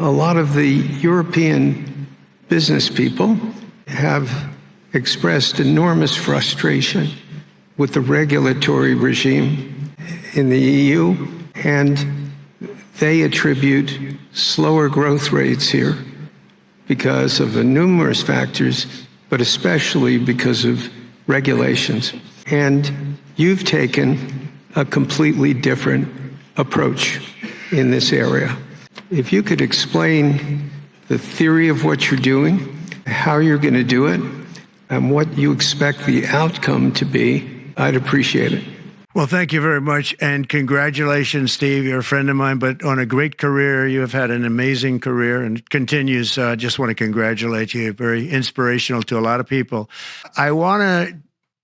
A lot of the European business people have expressed enormous frustration with the regulatory regime in the EU, and they attribute slower growth rates here because of the numerous factors, but especially because of regulations. And you've taken a completely different approach in this area. If you could explain the theory of what you're doing, how you're going to do it, and what you expect the outcome to be, I'd appreciate it. Well, thank you very much, and congratulations, Steve. You're a friend of mine, but on a great career. You have had an amazing career, and it continues. I just want to congratulate you. Very inspirational to a lot of people. I want to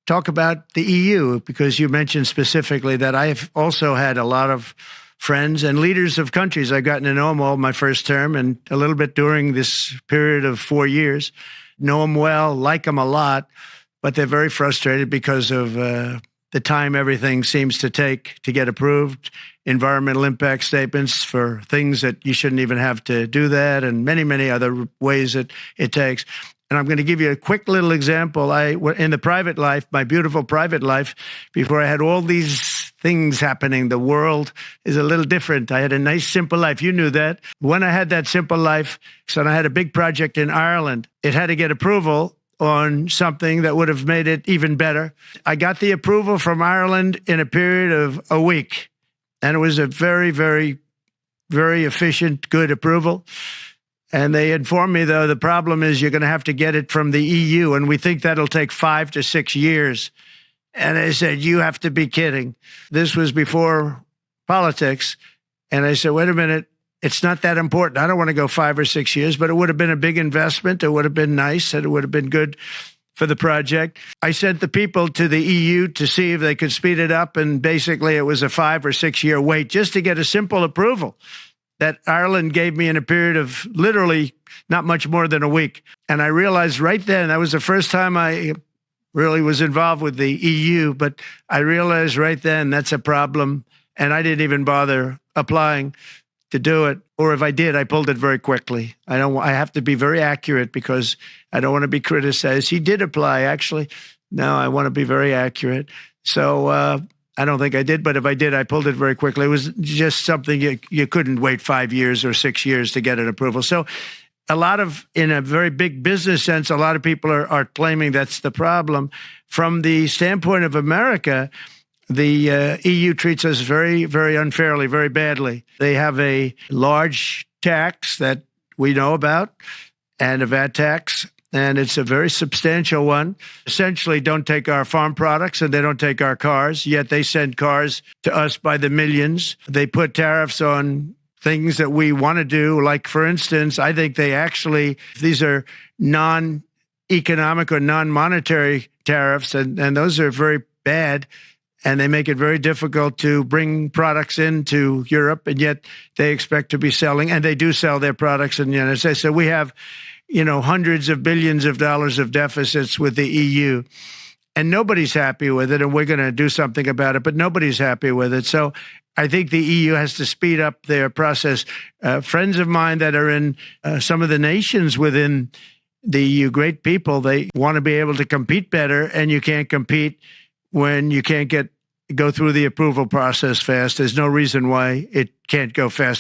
talk about the EU, because you mentioned specifically that I've also had a lot of friends and leaders of countries. I've gotten to know them all my first term and a little bit during this period of 4 years. Know them well, like them a lot, but they're very frustrated because of the time everything seems to take to get approved, environmental impact statements for things that you shouldn't even have to do that, and many, many other ways that it takes. And I'm going to give you a quick little example. In the private life, my beautiful private life, before I had all these things happening, the world is a little different. I had a nice, simple life. You knew that. When I had that simple life, so I had a big project in Ireland. It had to get approval on something that would have made it even better. I got the approval from Ireland in a period of a week. And it was a very, very, very efficient, good approval. And they informed me, though, the problem is you're going to have to get it from the EU, and we think that'll take 5 to 6 years. And I said, you have to be kidding. This was before politics. And I said, wait a minute, it's not that important. I don't want to go 5 or 6 years, but it would have been a big investment. It would have been nice, and it would have been good for the project. I sent the people to the EU to see if they could speed it up, and basically it was a 5 or 6 year wait just to get a simple approval that Ireland gave me in a period of literally not much more than a week. And I realized right then, that was the first time I really was involved with the EU, but I realized right then that's a problem, and I didn't even bother applying to do it. Or if I did, I pulled it very quickly. I have to be very accurate because I don't want to be criticized. He did apply, actually. No, I want to be very accurate. So I don't think I did, but if I did, I pulled it very quickly. It was just something you couldn't wait 5 years or 6 years to get an approval. So in a very big business sense, a lot of people are claiming that's the problem. From the standpoint of America, the EU treats us very, very unfairly, very badly. They have a large tax that we know about, and a VAT tax, and it's a very substantial one. Essentially, don't take our farm products, and they don't take our cars, yet they send cars to us by the millions. They put tariffs on things that we want to do. Like, for instance, I think these are non-economic or non-monetary tariffs, and those are very bad. And they make it very difficult to bring products into Europe, and yet they expect to be selling, and they do sell their products in the United States. So we have, hundreds of billions of dollars of deficits with the EU, and nobody's happy with it, and we're going to do something about it, but nobody's happy with it. So I think the EU has to speed up their process. Friends of mine that are in some of the nations within the EU, great people, they want to be able to compete better, and you can't compete when you can't go through the approval process fast. There's no reason why it can't go fast.